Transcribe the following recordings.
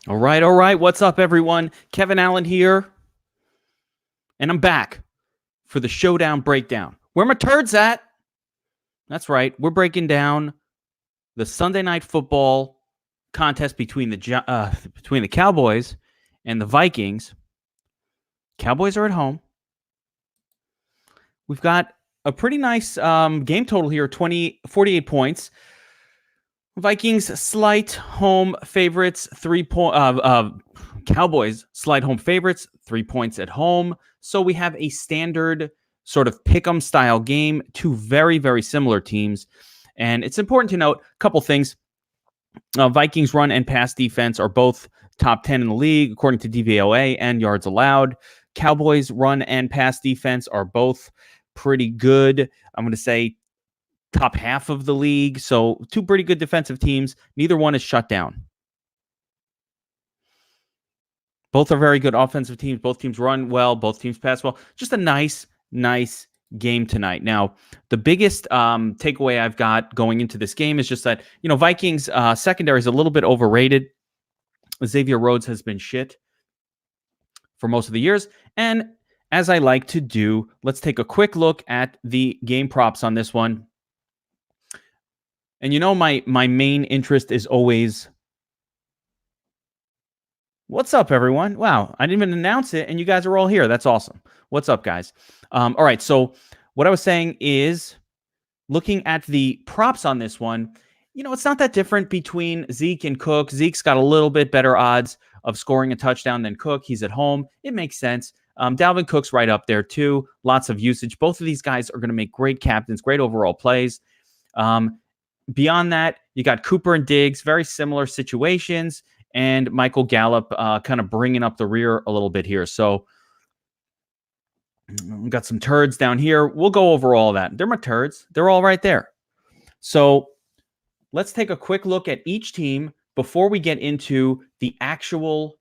All right. What's up, everyone? Kevin Allen here, and I'm back for the Showdown breakdown. Where my turds at? That's right. We're breaking down the Sunday Night Football contest between the Cowboys and the Vikings. Cowboys are at home. We've got a pretty nice game total here, 48 points. Vikings slight home favorites, Cowboys slight home favorites, 3 points at home. So we have a standard sort of pick'em style game, two very, very similar teams. And it's important to note a couple things. Vikings run and pass defense are both top 10 in the league, according to DVOA and yards allowed. Cowboys run and pass defense are both pretty good. I'm going to say top half of the league. So two pretty good defensive teams. Neither one is shut down. Both are very good offensive teams. Both teams run well. Both teams pass well. Just a nice game tonight. Now, the biggest takeaway I've got going into this game is just that, Vikings secondary is a little bit overrated. Xavier Rhodes has been shit for most of the years. And as I like to do, let's take a quick look at the game props on this one. And my main interest is always, what's up, everyone? Wow, I didn't even announce it, and you guys are all here. That's awesome. What's up, guys? All right, so what I was saying is, looking at the props on this one, it's not that different between Zeke and Cook. Zeke's got a little bit better odds of scoring a touchdown than Cook. He's at home. It makes sense. Dalvin Cook's right up there, too. Lots of usage. Both of these guys are going to make great captains, great overall plays. Beyond that, you got Cooper and Diggs, very similar situations, and Michael Gallup kind of bringing up the rear a little bit here. So we've got some turds down here. We'll go over all that. They're my turds. They're all right there. So let's take a quick look at each team before we get into the actual,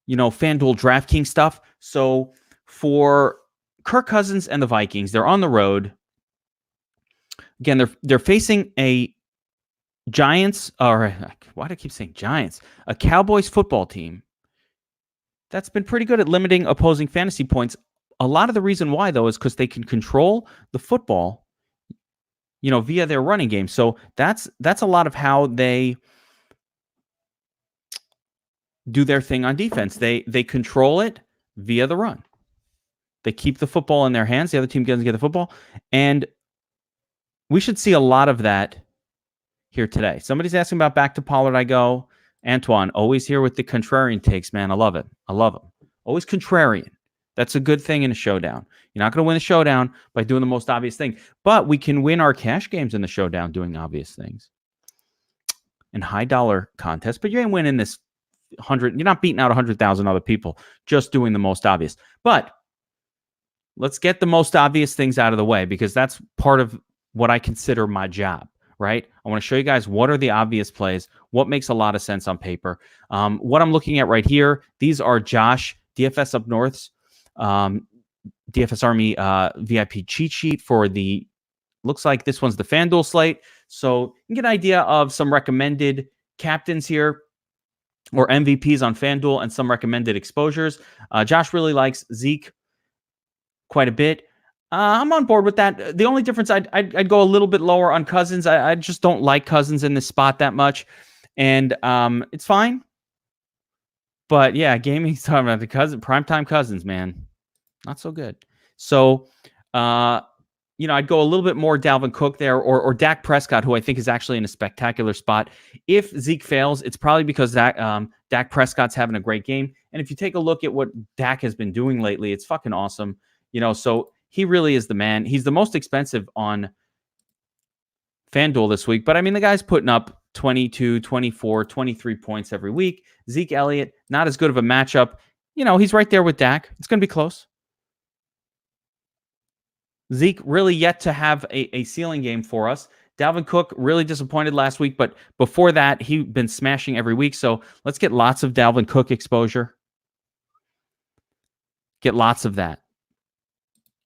FanDuel DraftKings stuff. So for Kirk Cousins and the Vikings, they're on the road. Again, they're facing a Giants, or why do I keep saying Giants? A Cowboys football team that's been pretty good at limiting opposing fantasy points. A lot of the reason why, though, is because they can control the football, via their running game. So that's a lot of how they do their thing on defense. They control it via the run. They keep the football in their hands. The other team doesn't get the football, and we should see a lot of that here today. Somebody's asking about back to Pollard. I go, Antoine, always here with the contrarian takes, man. I love it. I love them. Always contrarian. That's a good thing in a showdown. You're not going to win a showdown by doing the most obvious thing, but we can win our cash games in the showdown doing obvious things and high dollar contests. But you ain't winning this 100. You're not beating out 100,000 other people just doing the most obvious. But let's get the most obvious things out of the way, because that's part of what I consider my job, right? I want to show you guys what are the obvious plays, what makes a lot of sense on paper. What I'm looking at right here, these are Josh DFS Up North's DFS Army VIP cheat sheet for the, looks like this one's the FanDuel slate. So you can get an idea of some recommended captains here or MVPs on FanDuel and some recommended exposures. Josh really likes Zeke quite a bit. I'm on board with that. The only difference, I'd go a little bit lower on Cousins. I just don't like Cousins in this spot that much. And it's fine. But yeah, gaming's talking about the primetime Cousins, man. Not so good. So, I'd go a little bit more Dalvin Cook there, or Dak Prescott, who I think is actually in a spectacular spot. If Zeke fails, it's probably because Dak Prescott's having a great game. And if you take a look at what Dak has been doing lately, it's fucking awesome. So he really is the man. He's the most expensive on FanDuel this week. But, the guy's putting up 22, 24, 23 points every week. Zeke Elliott, not as good of a matchup. He's right there with Dak. It's going to be close. Zeke really yet to have a ceiling game for us. Dalvin Cook really disappointed last week, but before that, he'd been smashing every week. So let's get lots of Dalvin Cook exposure. Get lots of that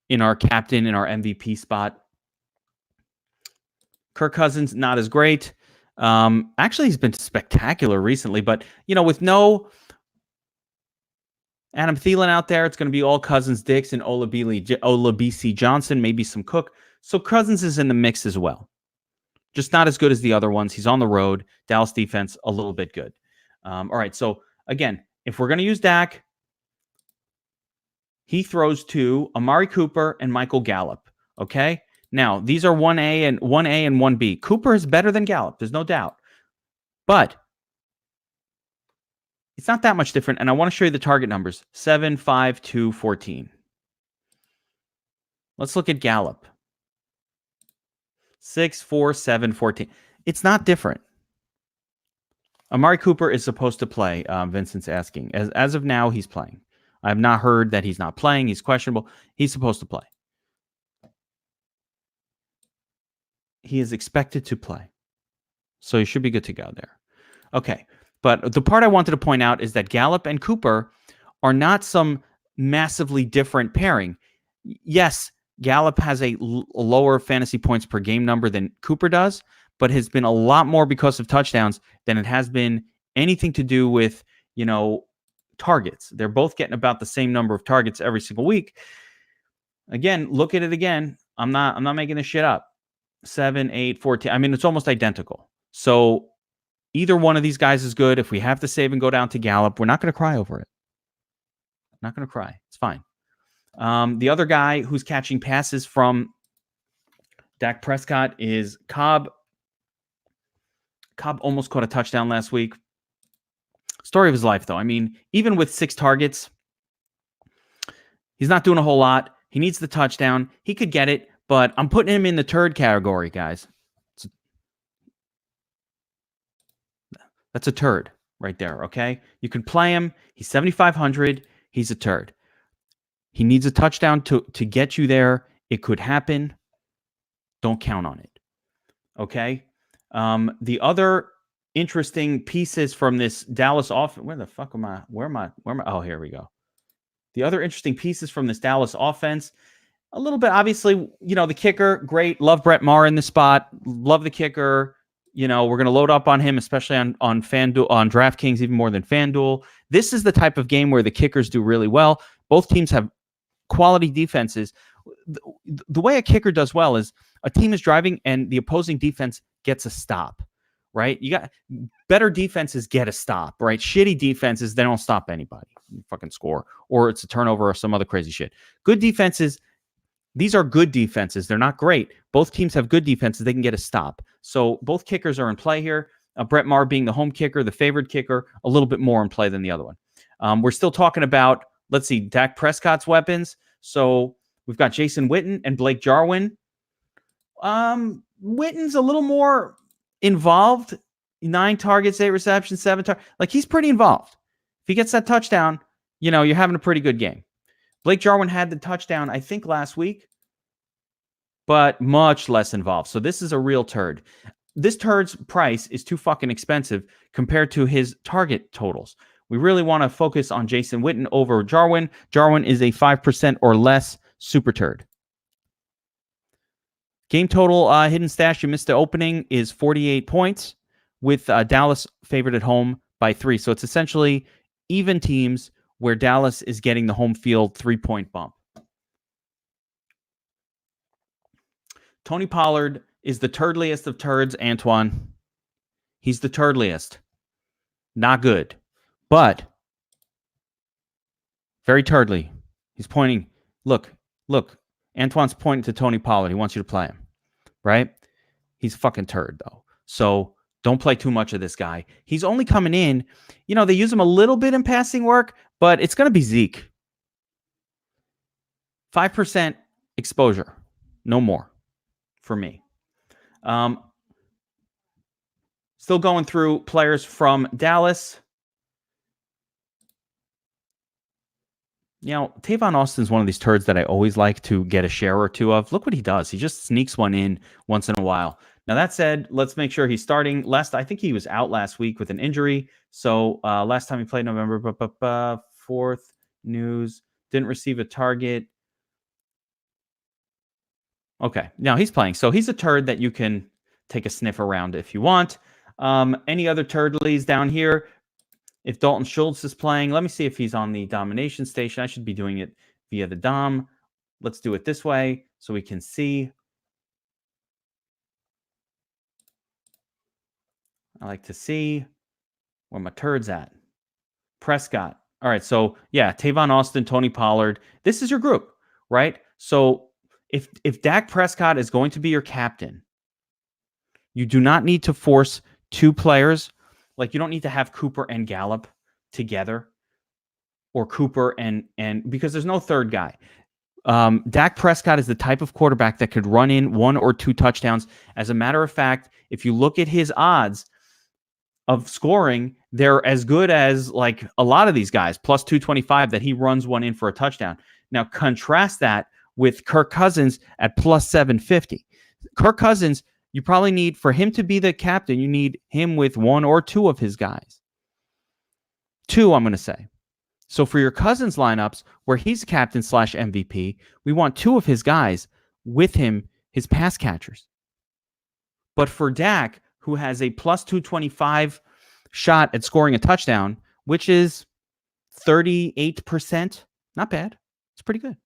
in our captain, in our MVP spot. Kirk Cousins, not as great. Actually, he's been spectacular recently, but with no Adam Thielen out there, it's going to be all Cousins, Dix, and Olabisi Johnson, maybe some Cook. So Cousins is in the mix as well. Just not as good as the other ones. He's on the road. Dallas defense, a little bit good. All right, so again, if we're going to use Dak, he throws to Amari Cooper and Michael Gallup. Okay? Now, these are 1A and 1B. Cooper is better than Gallup. There's no doubt. But it's not that much different. And I want to show you the target numbers. 7, 5, 2, 14. Let's look at Gallup. 6, 4, 7, 14. It's not different. Amari Cooper is supposed to play, Vincent's asking. As of now, he's playing. I have not heard that he's not playing. He's questionable. He's supposed to play. He is expected to play. So he should be good to go there. Okay. But the part I wanted to point out is that Gallup and Cooper are not some massively different pairing. Yes, Gallup has a lower fantasy points per game number than Cooper does, but has been a lot more because of touchdowns than it has been anything to do with, targets. They're both getting about the same number of targets every single week. Again, look at it again. I'm not making this shit up. 7, 8, 14. I mean, it's almost identical. So either one of these guys is good. If we have to save and go down to Gallup, we're not going to cry over it. Not going to cry. It's fine. The other guy who's catching passes from Dak Prescott is Cobb. Cobb almost caught a touchdown last week. Story of his life, though. I mean, even with 6 targets, he's not doing a whole lot. He needs the touchdown. He could get it, but I'm putting him in the turd category, guys. That's a turd right there, okay? You can play him. He's 7,500. He's a turd. He needs a touchdown to get you there. It could happen. Don't count on it, okay? The other interesting pieces from this Dallas offense. Where the fuck am I? Where am I? Oh, here we go. The other interesting pieces from this Dallas offense, a little bit, obviously, the kicker, great. Love Brett Maher in the spot. Love the kicker. We're going to load up on him, especially on FanDuel, on DraftKings, even more than FanDuel. This is the type of game where the kickers do really well. Both teams have quality defenses. The way a kicker does well is a team is driving and the opposing defense gets a stop, right? You got better defenses get a stop, right? Shitty defenses, they don't stop anybody. You fucking score, or it's a turnover or some other crazy shit. Good defenses, these are good defenses. They're not great. Both teams have good defenses. They can get a stop. So both kickers are in play here. Brett Maher being the home kicker, the favored kicker, a little bit more in play than the other one. We're still talking about, let's see, Dak Prescott's weapons. So we've got Jason Witten and Blake Jarwin. Witten's a little more involved. 9 targets, 8 receptions, 7 targets. Like, he's pretty involved. If he gets that touchdown, you're having a pretty good game. Blake Jarwin had the touchdown, I think, last week, but much less involved. So this is a real turd. This turd's price is too fucking expensive compared to his target totals. We really want to focus on Jason Witten over Jarwin. Jarwin is a 5% or less super turd. Game total, hidden stash, you missed the opening, is 48 points with Dallas favored at home by 3. So it's essentially even teams where Dallas is getting the home field 3-point bump. Tony Pollard is the turdliest of turds, Antoine. He's the turdliest. Not good. But very turdly. He's pointing. Look. Antoine's pointing to Tony Pollard. He wants you to play him. Right? He's a fucking turd, though. So don't play too much of this guy. He's only coming in. They use him a little bit in passing work, but it's going to be Zeke. 5% exposure. No more for me. Still going through players from Dallas. Tavon Austin's one of these turds that I always like to get a share or two of. Look what he does. He just sneaks one in once in a while. Now, that said, let's make sure he's starting. I think he was out last week with an injury. So last time he played November 4th, news, didn't receive a target. Okay, now he's playing. So he's a turd that you can take a sniff around if you want. Any other Turdleys down here? If Dalton Schultz is playing, let me see if he's on the domination station. I should be doing it via the Dom. Let's do it this way so we can see. I like to see where my Turds at. Prescott. All right, so yeah, Tavon Austin, Tony Pollard. This is your group, right? So if Dak Prescott is going to be your captain, you do not need to force two players. Like you don't need to have Cooper and Gallup together, or Cooper and because there's no third guy. Dak Prescott is the type of quarterback that could run in 1 or 2 touchdowns. As a matter of fact, if you look at his odds of scoring, they're as good as like a lot of these guys, plus 225 that he runs one in for a touchdown. Now contrast that with Kirk Cousins at plus 750. Kirk Cousins, you probably need, for him to be the captain, you need him with 1 or 2 of his guys. 2, I'm going to say. So for your Cousins lineups, where he's captain / MVP, we want 2 of his guys with him, his pass catchers. But for Dak, who has a plus 225 shot at scoring a touchdown, which is 38%, not bad. It's pretty good.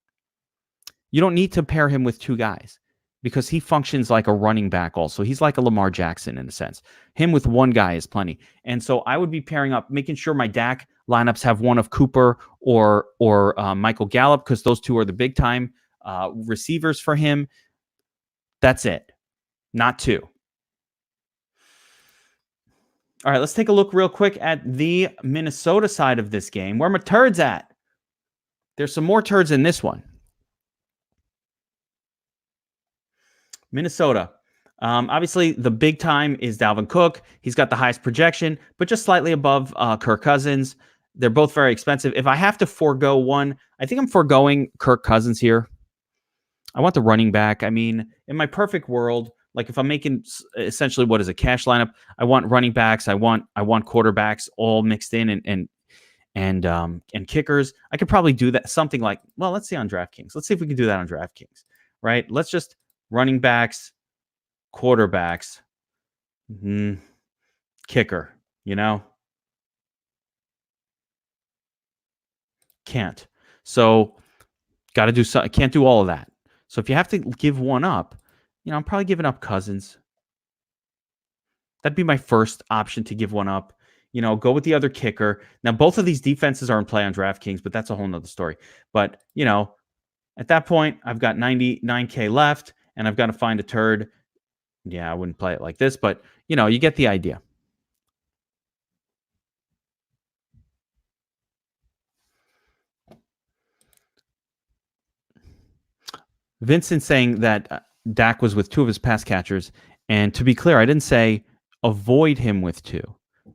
You don't need to pair him with 2 guys because he functions like a running back also. He's like a Lamar Jackson in a sense. Him with 1 guy is plenty. And so I would be pairing up, making sure my Dak lineups have 1 of Cooper or Michael Gallup, because those 2 are the big time receivers for him. That's it. Not 2. All right, let's take a look real quick at the Minnesota side of this game. Where my Turds at? There's some more Turds in this one. Minnesota. Obviously, the big time is Dalvin Cook. He's got the highest projection, but just slightly above Kirk Cousins. They're both very expensive. If I have to forego one, I think I'm foregoing Kirk Cousins here. I want the running back. I mean, in my perfect world, like if I'm making essentially what is a cash lineup, I want running backs, I want quarterbacks all mixed in and kickers. I could probably do that, something like, well, let's see on DraftKings. Let's see if we can do that on DraftKings, right? Let's just running backs, quarterbacks, kicker, can't. So got to do something. Can't do all of that. So if you have to give one up, I'm probably giving up Cousins. That'd be my first option to give one up. Go with the other kicker. Now, both of these defenses are in play on DraftKings, but that's a whole nother story. But, at that point, I've got 99K left, and I've got to find a turd. Yeah, I wouldn't play it like this, but, you get the idea. Vincent saying that Dak was with 2 of his pass catchers. And to be clear, I didn't say avoid him with 2.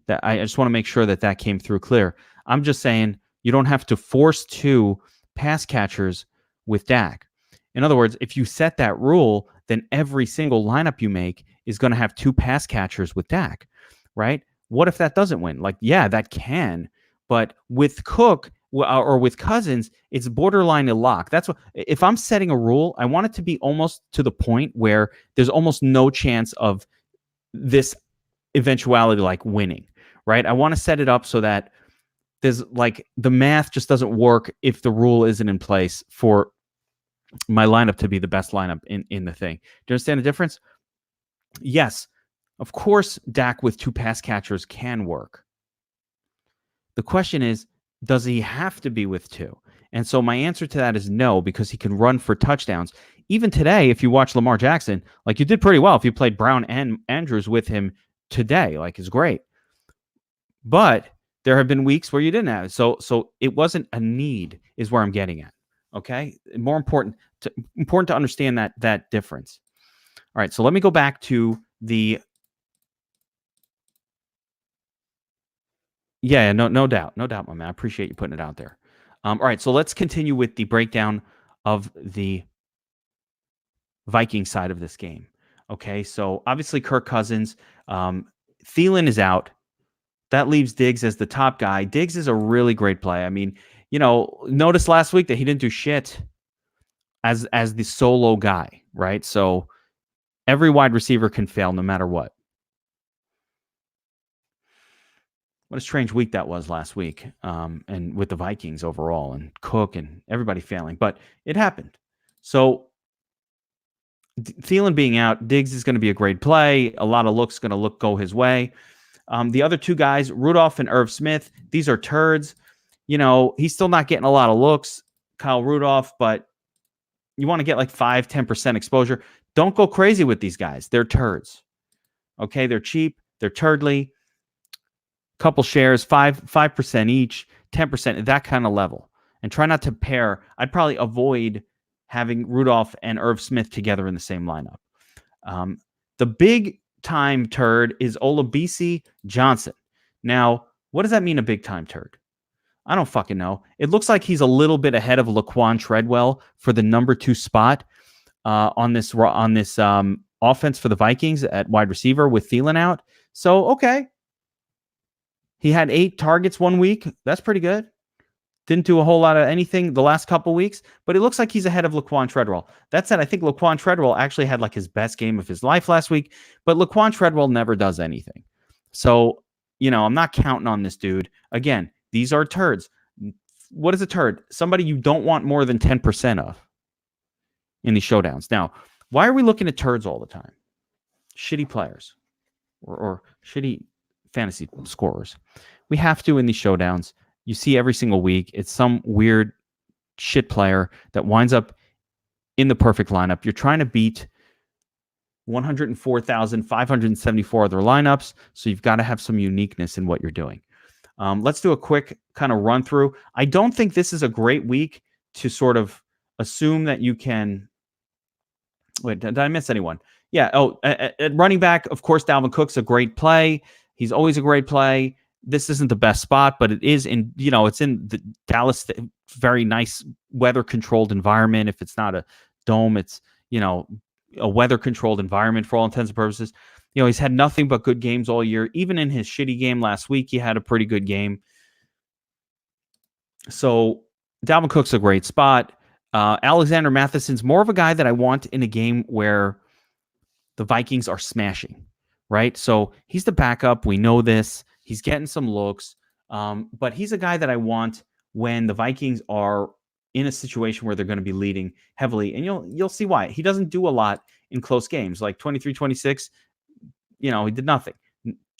That I just want to make sure that came through clear. I'm just saying you don't have to force 2 pass catchers with Dak. In other words, if you set that rule, then every single lineup you make is going to have 2 pass catchers with Dak, right? What if that doesn't win? Like, yeah, that can. But with Cook or with Cousins, it's borderline a lock. That's what, if I'm setting a rule, I want it to be almost to the point where there's almost no chance of this eventuality like winning, right? I want to set it up so that there's like the math just doesn't work if the rule isn't in place for my lineup to be the best lineup in the thing. Do you understand the difference? Yes, of course, Dak with 2 pass catchers can work. The question is, does he have to be with 2? And so my answer to that is no, because he can run for touchdowns. Even today, if you watch Lamar Jackson, like you did pretty well if you played Brown and Andrews with him today, like it's great. But there have been weeks where you didn't have it. So it wasn't a need is where I'm getting at. Okay? More important to understand that difference. All right, so let me go back to the Yeah, no doubt, my man. I appreciate you putting it out there. All right, so let's continue with the breakdown of the Viking side of this game. Okay, so obviously Kirk Cousins, Thielen is out. That leaves Diggs as the top guy. Diggs is a really great play. I mean, notice last week that he didn't do shit as the solo guy, right? So every wide receiver can fail no matter what. what a strange week that was last week, and with the Vikings overall and Cook and everybody failing. But it happened. So Thielen being out, Diggs is going to be a great play. A lot of looks going to go his way. The other two guys, Rudolph and Irv Smith, these are turds. He's still not getting a lot of looks, Kyle Rudolph, but you want to get like 5-10% exposure. Don't go crazy with these guys. They're turds. Okay, they're cheap. They're turdly. Couple shares, 5% each, 10%, that kind of level. And try not to pair. I'd probably avoid having Rudolph and Irv Smith together in the same lineup. The big time turd is Olabisi Johnson. Now, what does that mean, a big time turd? I don't fucking know. It looks like he's a little bit ahead of Laquan Treadwell for the number 2 spot on this offense for the Vikings at wide receiver with Thielen out. So, okay. He had 8 targets 1 week. That's pretty good. Didn't do a whole lot of anything the last couple weeks, but it looks like he's ahead of Laquan Treadwell. That said, I think Laquan Treadwell actually had like his best game of his life last week, but Laquan Treadwell never does anything. So, I'm not counting on this dude. Again, these are turds. What is a turd? Somebody you don't want more than 10% of in these showdowns. Now, why are we looking at turds all the time? Shitty players or shitty fantasy scorers. We have to in these showdowns. You see every single week, it's some weird shit player that winds up in the perfect lineup. You're trying to beat 104,574 other lineups, so you've got to have some uniqueness in what you're doing. Let's do a quick kind of run through. I don't think this is a great week to sort of assume that you can. Wait, did I miss anyone? Yeah. Oh, at running back, of course, Dalvin Cook's a great play. He's always a great play. This isn't the best spot, but it is in, it's in the Dallas, very nice weather-controlled environment. If it's not a dome, it's, a weather-controlled environment for all intents and purposes. He's had nothing but good games all year. Even in his shitty game last week, he had a pretty good game. So Dalvin Cook's a great spot. Alexander Matheson's more of a guy that I want in a game where the Vikings are smashing, right? So he's the backup. We know this. He's getting some looks, but he's a guy that I want when the Vikings are in a situation where they're going to be leading heavily, and you'll see why. He doesn't do a lot in close games, like 23-26. He did nothing.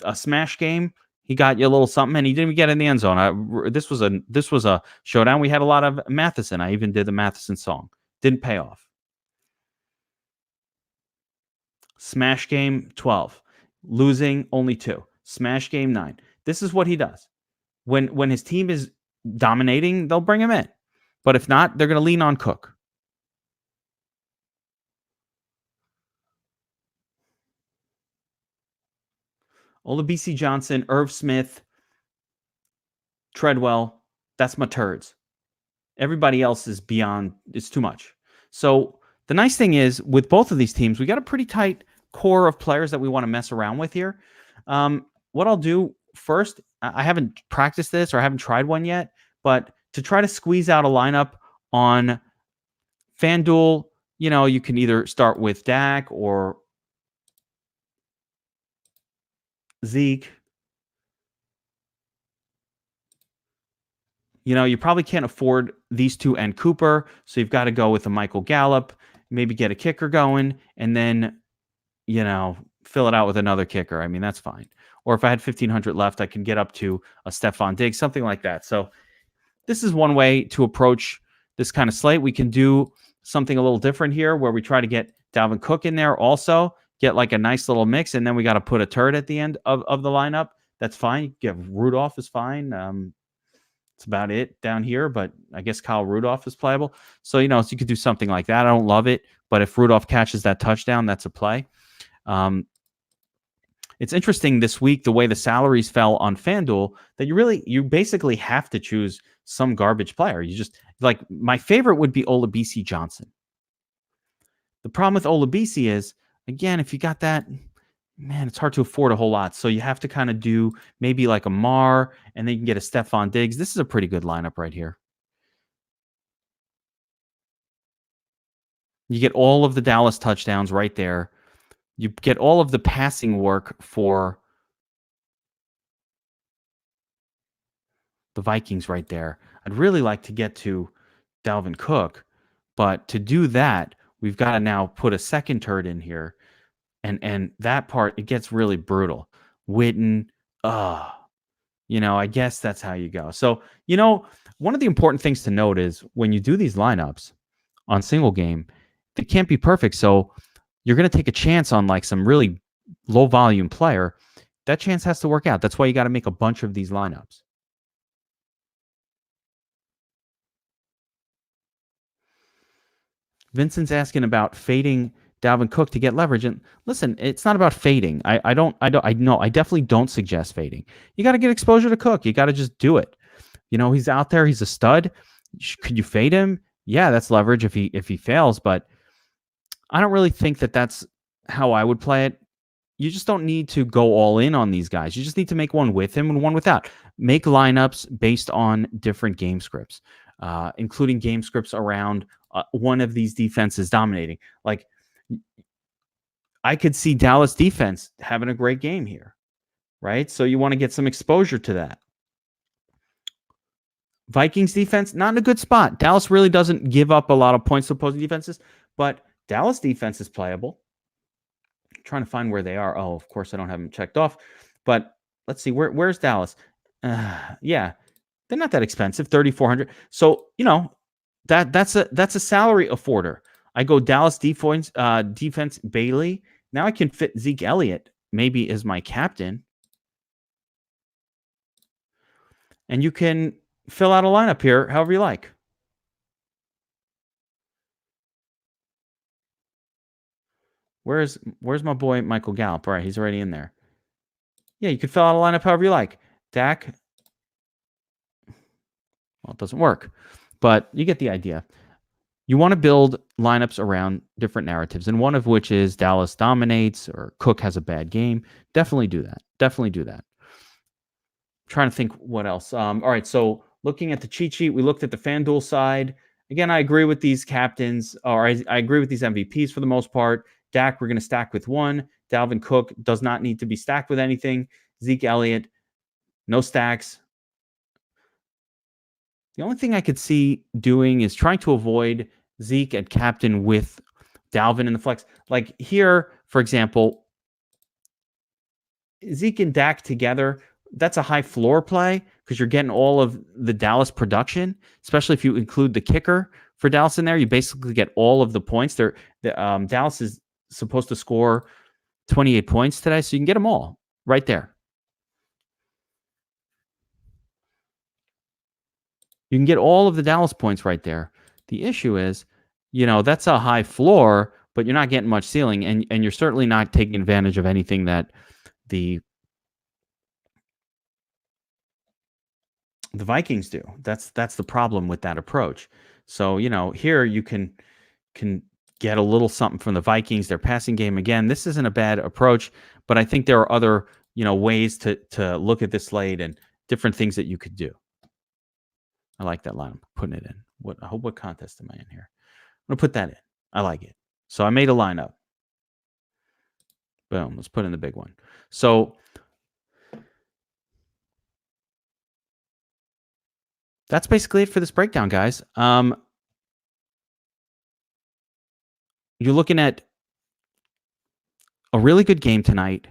A smash game, he got you a little something, and he didn't even get in the end zone. This was a showdown. We had a lot of Matheson. I even did the Matheson song. Didn't pay off. Smash game 12, losing only 2. Smash game 9. This is what he does. When his team is dominating, they'll bring him in. But if not, they're going to lean on Cook. Olabisi Johnson, Irv Smith, Treadwell, that's my turds. Everybody else is beyond, it's too much. So the nice thing is, with both of these teams, we got a pretty tight core of players that we want to mess around with here. What I'll do first, I haven't practiced this or I haven't tried one yet, but to try to squeeze out a lineup on FanDuel, you can either start with Dak or Zeke. You probably can't afford these two and Cooper, so you've got to go with a Michael Gallup, maybe get a kicker going, and then, fill it out with another kicker. I mean, that's fine. Or if I had 1,500 left, I can get up to a Stephon Diggs, something like that. So this is one way to approach this kind of slate. We can do something a little different here where we try to get Dalvin Cook in there also, get like a nice little mix, and then we got to put a turd at the end of the lineup. That's fine. Rudolph is fine. It's about it down here, but I guess Kyle Rudolph is playable. So, so you could do something like that. I don't love it, but if Rudolph catches that touchdown, that's a play. It's interesting this week, the way the salaries fell on FanDuel, that you basically have to choose some garbage player. You just, like, my favorite would be Olabisi Johnson. The problem with Olabisi is, again, if you got that, man, it's hard to afford a whole lot. So you have to kind of do maybe like a Mar, and then you can get a Stephon Diggs. This is a pretty good lineup right here. You get all of the Dallas touchdowns right there. You get all of the passing work for the Vikings right there. I'd really like to get to Dalvin Cook, but to do that, we've got to now put a second turd in here, and that part, it gets really brutal. Witten, I guess that's how you go. So, one of the important things to note is when you do these lineups on single game, they can't be perfect. So you're going to take a chance on like some really low volume player. That chance has to work out. That's why you got to make a bunch of these lineups. Vincent's asking about fading Dalvin Cook to get leverage. And listen, it's not about fading. I definitely don't suggest fading. You got to get exposure to Cook. You got to just do it. He's out there. He's a stud. Could you fade him? Yeah, that's leverage if he fails. But I don't really think that that's how I would play it. You just don't need to go all in on these guys. You just need to make one with him and one without. Make lineups based on different game scripts, including game scripts around one of these defenses dominating. Like, I could see Dallas defense having a great game here, right? So you want to get some exposure to that. Vikings defense, not in a good spot. Dallas really doesn't give up a lot of points to opposing defenses, but Dallas defense is playable. I'm trying to find where they are. Oh, of course, I don't have them checked off. But let's see, where's Dallas? Yeah, they're not that expensive, $3,400. So, that's a salary afforder. I go Dallas defense Bailey. Now I can fit Zeke Elliott maybe as my captain. And you can fill out a lineup here however you like. Where's my boy Michael Gallup? All right, he's already in there. Yeah, you can fill out a lineup however you like. Dak. Well, it doesn't work, but you get the idea. You want to build lineups around different narratives, and one of which is Dallas dominates or Cook has a bad game. Definitely do that. I'm trying to think what else. All right, so looking at the cheat sheet, we looked at the FanDuel side. Again, I agree with these captains, or I agree with these MVPs for the most part. Dak, we're going to stack with one. Dalvin Cook does not need to be stacked with anything. Zeke Elliott, no stacks. The only thing I could see doing is trying to avoid Zeke at captain with Dalvin in the flex. Like here, for example, Zeke and Dak together, that's a high floor play because you're getting all of the Dallas production, especially if you include the kicker for Dallas in there. You basically get all of the points. Dallas is supposed to score 28 points today, so you can get them all right there. You can get all of the Dallas points right there. The issue is, that's a high floor, but you're not getting much ceiling, and you're certainly not taking advantage of anything that the Vikings do. That's the problem with that approach. So, here you can get a little something from the Vikings, their passing game. Again, this isn't a bad approach, but I think there are other, ways to look at this slate and different things that you could do. I like that line. I'm putting it in. What contest am I in here? I'm going to put that in. I like it. So I made a lineup. Boom. Let's put in the big one. So that's basically it for this breakdown, guys. You're looking at a really good game tonight,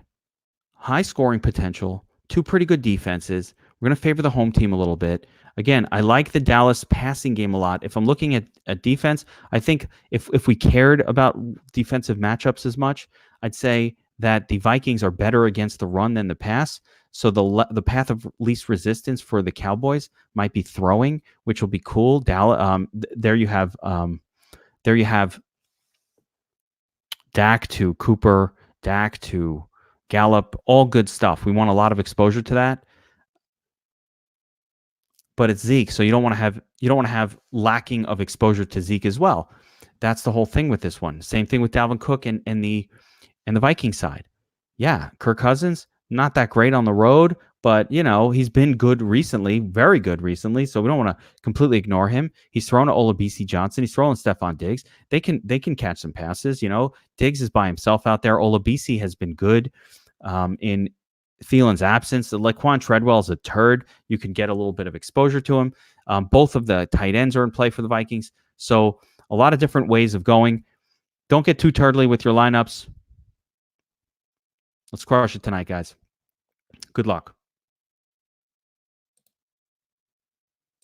high scoring potential, two pretty good defenses. We're going to favor the home team a little bit. Again, I like the Dallas passing game a lot. If I'm looking at defense, I think if we cared about defensive matchups as much, I'd say that the Vikings are better against the run than the pass. So the path of least resistance for the Cowboys might be throwing, which will be cool. There you have Dak to Cooper, Dak to Gallup, all good stuff. We want a lot of exposure to that. But it's Zeke, so you don't want to have lacking of exposure to Zeke as well. That's the whole thing with this one. Same thing with Dalvin Cook and the Viking side. Yeah, Kirk Cousins, not that great on the road, but he's been good recently, very good recently. So we don't want to completely ignore him. He's thrown to Olabisi Johnson. He's throwing Stephon Diggs. They can catch some passes. Diggs is by himself out there. Olabisi has been good in Thielen's absence. Laquan Treadwell's a turd. You can get a little bit of exposure to him. Both of the tight ends are in play for the Vikings. So a lot of different ways of going. Don't get too turdly with your lineups. Let's crush it tonight, guys. Good luck.